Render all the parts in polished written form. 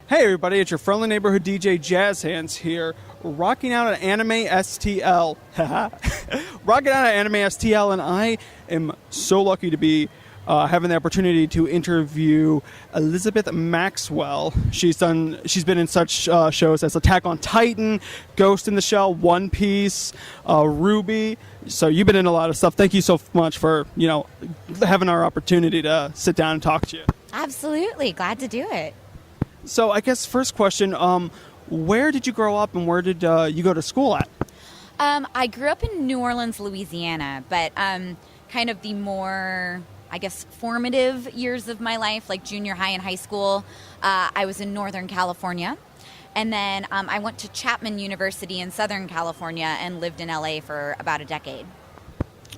Hey everybody, it's your friendly neighborhood DJ JazzHands here, rocking out at AnimeSTL. Rocking out at AnimeSTL, and I am so lucky to be having the opportunity to interview Elizabeth Maxwell. She's been in such shows as Attack on Titan, Ghost in the Shell, One Piece, RWBY. So you've been in a lot of stuff. Thank you so much for having our opportunity to sit down and talk to you. Absolutely, glad to do it. So I guess first question, where did you grow up and where did you go to school at? I grew up in New Orleans, Louisiana, but kind of the more, I guess, formative years of my life, like junior high and high school, I was in Northern California. And then I went to Chapman University in Southern California and lived in LA for about a decade.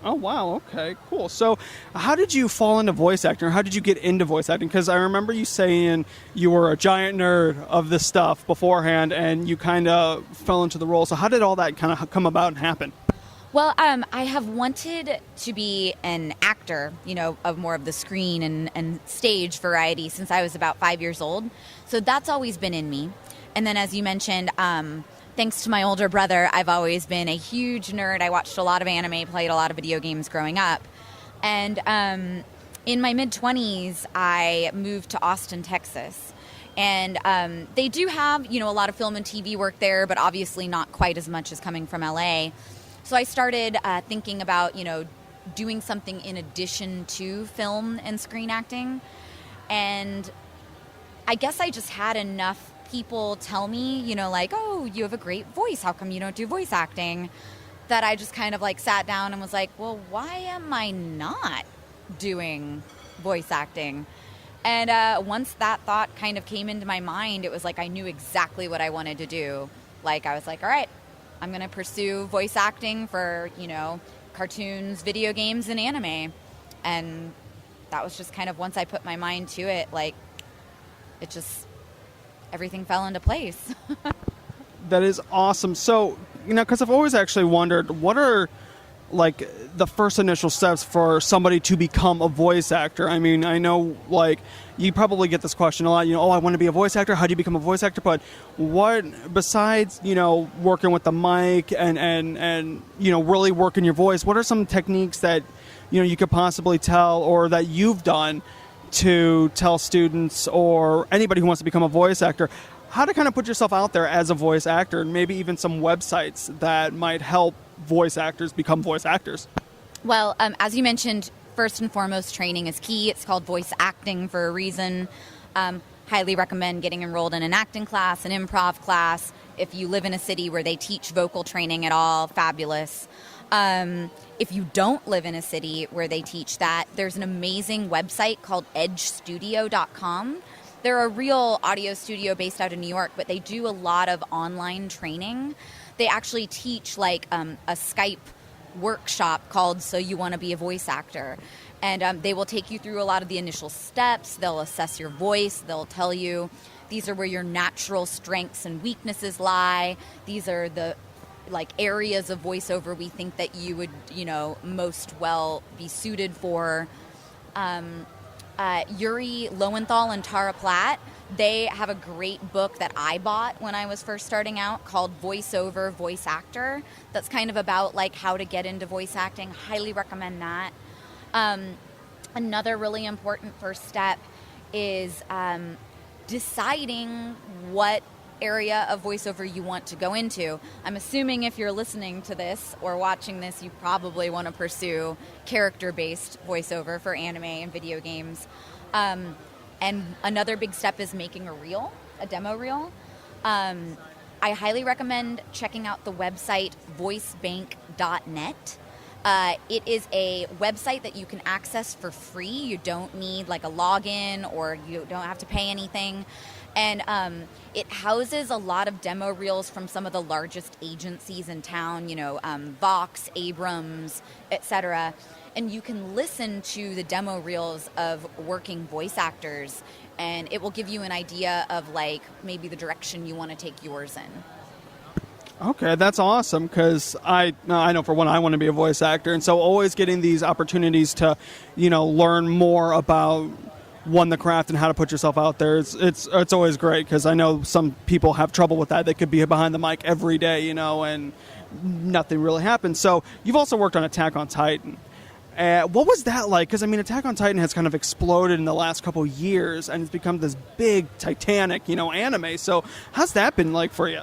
Oh, wow. Okay, cool. So how did you fall into voice acting? Or how did you get into voice acting? Because I remember you saying you were a giant nerd of this stuff beforehand and you kind of fell into the role. So how did all that kind of come about and happen? Well, I have wanted to be an actor, of more of the screen and stage variety since I was about 5 years old. So that's always been in me. And then as you mentioned, thanks to my older brother, I've always been a huge nerd. I watched a lot of anime, played a lot of video games growing up. And in my mid-20s, I moved to Austin, Texas. And they do have, a lot of film and TV work there, but obviously not quite as much as coming from LA. So I started thinking about, doing something in addition to film and screen acting. And I guess I just had enough people tell me, like, oh, you have a great voice. How come you don't do voice acting? That I just kind of sat down and was like, well, why am I not doing voice acting? And once that thought kind of came into my mind, it was like I knew exactly what I wanted to do. I was like, all right, I'm going to pursue voice acting for, cartoons, video games, and anime. And that was just kind of, once I put my mind to it, it just, everything fell into place. That is awesome. So, because I've always actually wondered, what are the first initial steps for somebody to become a voice actor? I mean, I know you probably get this question a lot, oh, I want to be a voice actor. How do you become a voice actor? But what, besides, working with the mic and really working your voice, what are some techniques that, you could possibly tell or that you've done to tell students or anybody who wants to become a voice actor how to kind of put yourself out there as a voice actor, and maybe even some websites that might help voice actors become voice actors? Well, as you mentioned, first and foremost, training is key. It's called voice acting for a reason. Highly recommend getting enrolled in an acting class, an improv class. If you live in a city where they teach vocal training at all, fabulous. If you don't live in a city where they teach that, there's an amazing website called edgestudio.com. They're a real audio studio based out of New York, but they do a lot of online training. They actually teach a Skype workshop called So You Want to Be a Voice Actor. And they will take you through a lot of the initial steps. They'll assess your voice. They'll tell you these are where your natural strengths and weaknesses lie. These are the areas of voiceover we think that you would, most well be suited for. Yuri Lowenthal and Tara Platt, they have a great book that I bought when I was first starting out called Voiceover Voice Actor. That's kind of about how to get into voice acting. Highly recommend that. Another really important first step is deciding what area of voiceover you want to go into. I'm assuming if you're listening to this or watching this, you probably want to pursue character-based voiceover for anime and video games. And another big step is making a demo reel. I highly recommend checking out the website voicebank.net. It is a website that you can access for free. You don't need a login, or you don't have to pay anything. And it houses a lot of demo reels from some of the largest agencies in town, Vox, Abrams, etc. And you can listen to the demo reels of working voice actors, and it will give you an idea of maybe the direction you want to take yours in. Okay, that's awesome, because I know for one I want to be a voice actor, and so always getting these opportunities to, learn more about won the craft and how to put yourself out there. It's always great because I know some people have trouble with that. They could be behind the mic every day, and nothing really happens. So you've also worked on Attack on Titan. What was that like? Because, Attack on Titan has kind of exploded in the last couple years, and it's become this big, titanic, anime. So how's that been like for you?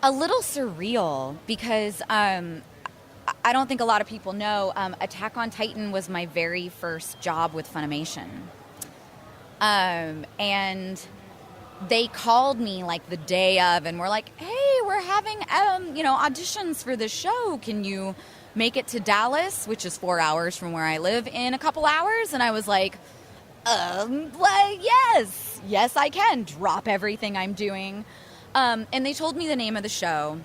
A little surreal because I don't think a lot of people know Attack on Titan was my very first job with Funimation. And they called me like the day of and were like, hey, we're having, auditions for this show. Can you make it to Dallas, which is 4 hours from where I live, in a couple hours? And I was like, well, yes, I can. Drop everything I'm doing. And they told me the name of the show,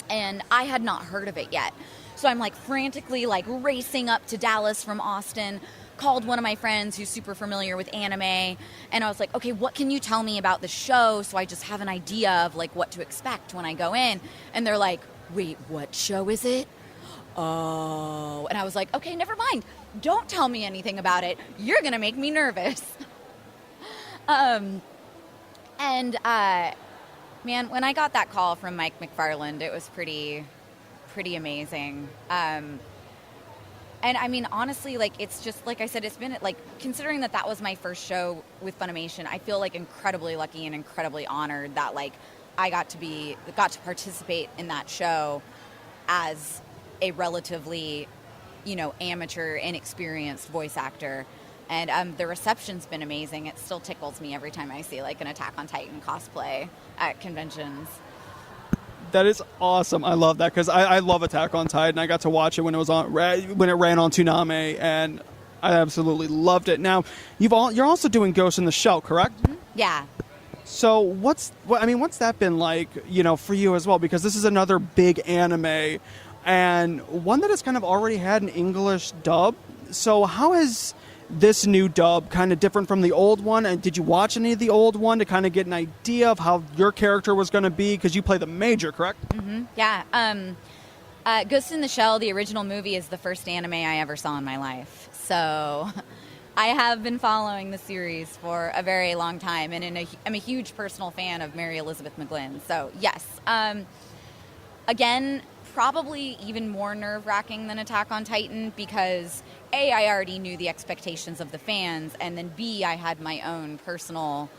and I had not heard of it yet. So I'm like frantically like racing up to Dallas from Austin, called one of my friends who's super familiar with anime, and I was like, okay, what can you tell me about the show so I just have an idea of like what to expect when I go in? And they're like, wait, what show is it? Oh, and I was like, okay, never mind. Don't tell me anything about it. You're going to make me nervous. Man, when I got that call from Mike McFarland, it was pretty amazing. And honestly, like, it's just, like I said, it's been, like, considering that was my first show with Funimation, I feel, like, incredibly lucky and incredibly honored that, like, I got to participate in that show as a relatively, amateur, inexperienced voice actor. And the reception's been amazing. It still tickles me every time I see, like, an Attack on Titan cosplay at conventions. That is awesome. I love that because I love Attack on Titan. I got to watch it when it ran on Toonami, and I absolutely loved it. Now, you're also doing Ghost in the Shell, correct? Mm-hmm. Yeah. So what's that been like, for you as well? Because this is another big anime, and one that has kind of already had an English dub. So how is this new dub kind of different from the old one? And did you watch any of the old one to kind of get an idea of how your character was going to be? Because you play the Major, correct? Mm-hmm. Yeah. Ghost in the Shell, the original movie, is the first anime I ever saw in my life. So I have been following the series for a very long time, and I'm a huge personal fan of Mary Elizabeth McGlynn. So yes. Again, probably even more nerve-wracking than Attack on Titan because A, I already knew the expectations of the fans, and then B, I had my own personal,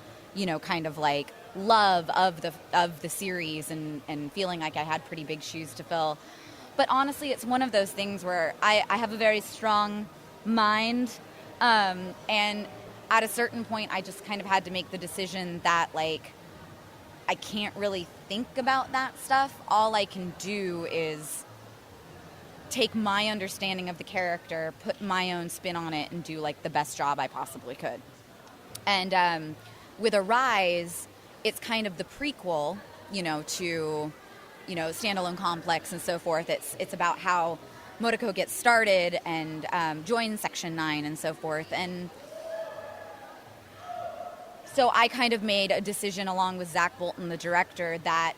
kind of like love of the series and feeling like I had pretty big shoes to fill. But honestly, it's one of those things where I have a very strong mind, and at a certain point, I just kind of had to make the decision that, like, I can't really think about that stuff. All I can do is take my understanding of the character, put my own spin on it, and do, like, the best job I possibly could. And with Arise, it's kind of the prequel, to, Standalone Complex and so forth. It's about how Motoko gets started and joins Section 9 and so forth. And so I kind of made a decision along with Zach Bolton, the director, that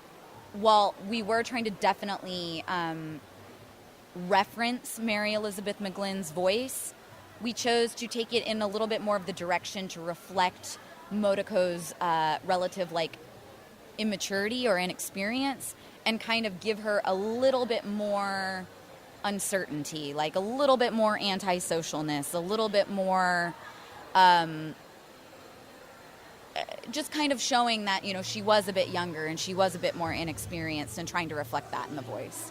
while we were trying to definitely reference Mary Elizabeth McGlynn's voice, we chose to take it in a little bit more of the direction to reflect Motoko's relative, like, immaturity or inexperience, and kind of give her a little bit more uncertainty, like a little bit more antisocialness, a little bit more just kind of showing that, she was a bit younger and she was a bit more inexperienced, and trying to reflect that in the voice.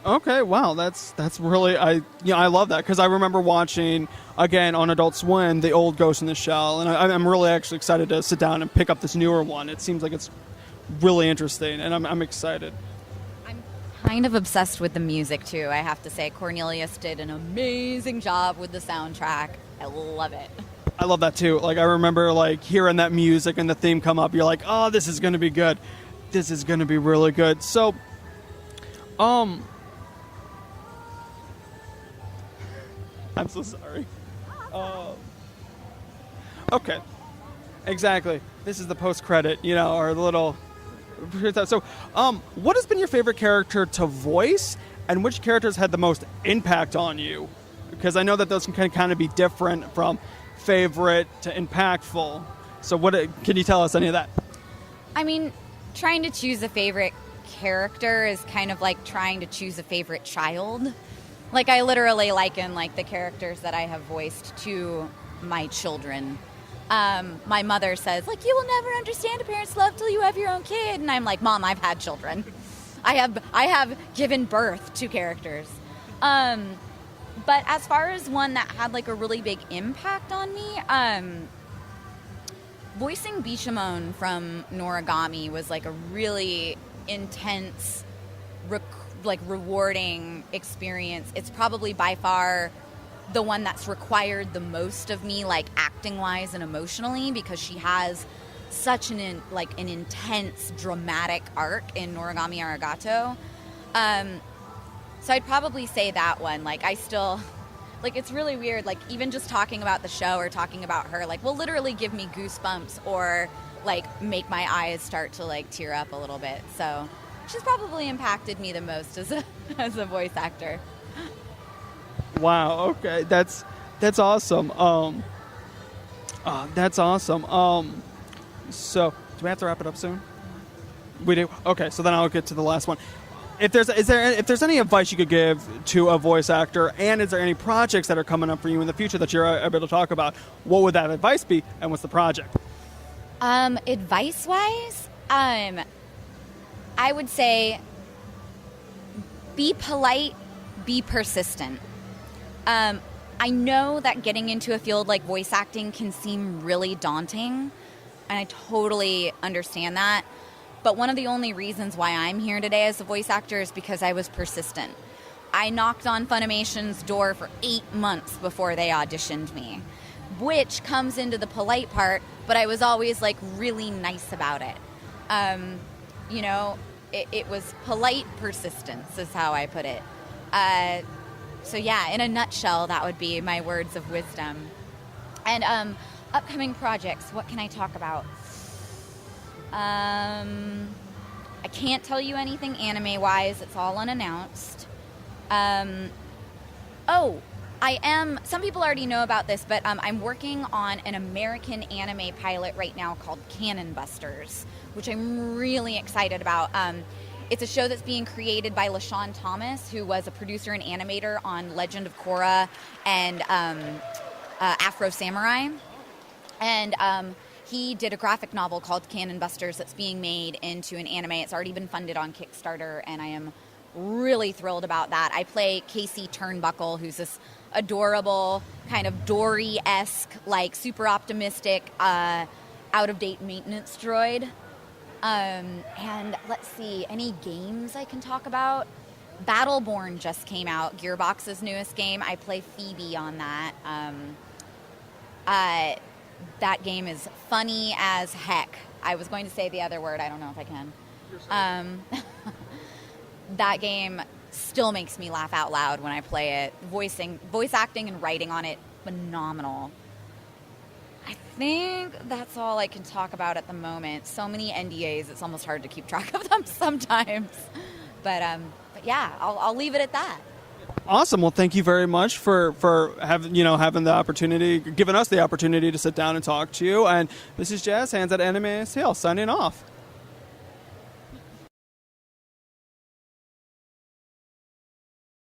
Okay, wow, that's really, I love that because I remember watching again on Adult Swim the old Ghost in the Shell, and I'm really actually excited to sit down and pick up this newer one. It seems like it's really interesting, and I'm excited. I'm kind of obsessed with the music too, I have to say. Cornelius did an amazing job with the soundtrack. I love it. I love that too. Like, I remember, like, hearing that music and the theme come up. You're like, oh, this is going to be good. This is going to be really good. So, I'm so sorry. Okay. Exactly. This is the post-credit, our little... So, what has been your favorite character to voice, and which characters had the most impact on you? Because I know that those can kind of be different from favorite to impactful. So can you tell us any of that? I mean, trying to choose a favorite character is kind of like trying to choose a favorite child. Like, I literally liken like the characters that I have voiced to my children. My mother says, like, you will never understand a parent's love till you have your own kid. And I'm like, Mom, I've had children. I have given birth to characters. But as far as one that had like a really big impact on me, voicing Bishamon from Noragami was like a really intense, rewarding experience. It's probably by far the one that's required the most of me, like acting wise and emotionally, because she has such an intense, dramatic arc in Noragami Arigato. So I'd probably say that one. Like, I still, like, it's really weird. Like, even just talking about the show or talking about her, like, will literally give me goosebumps or, like, make my eyes start to, like, tear up a little bit. So she's probably impacted me the most as a voice actor. Wow. Okay. That's awesome. That's awesome. So do we have to wrap it up soon? We do. Okay. So then I'll get to the last one. If there's any advice you could give to a voice actor, and is there any projects that are coming up for you in the future that you're able to talk about, what would that advice be, and what's the project? Advice-wise, I would say be polite, be persistent. I know that getting into a field like voice acting can seem really daunting, and I totally understand that. But one of the only reasons why I'm here today as a voice actor is because I was persistent. I knocked on Funimation's door for 8 months before they auditioned me, which comes into the polite part, but I was always like really nice about it. It was polite persistence is how I put it. So yeah, in a nutshell, that would be my words of wisdom. And upcoming projects, what can I talk about? I can't tell you anything anime-wise. It's all unannounced. Some people already know about this, but I'm working on an American anime pilot right now called Cannon Busters, which I'm really excited about. It's a show that's being created by LaShawn Thomas, who was a producer and animator on Legend of Korra and Afro Samurai. And he did a graphic novel called Cannon Busters that's being made into an anime. It's already been funded on Kickstarter, and I am really thrilled about that. I play Casey Turnbuckle, who's this adorable, kind of Dory-esque, like super optimistic, out-of-date maintenance droid. And let's see, any games I can talk about? Battleborn just came out, Gearbox's newest game. I play Phoebe on that. That game is funny as heck. I was going to say the other word. I don't know if I can. That game still makes me laugh out loud when I play it. Voice acting and writing on it, phenomenal. I think that's all I can talk about at the moment. So many NDAs, it's almost hard to keep track of them sometimes. But yeah, I'll leave it at that. Awesome. Well, thank you very much for having the opportunity, giving us the opportunity to sit down and talk to you. And this is JazzHands at AnimeSTL signing off.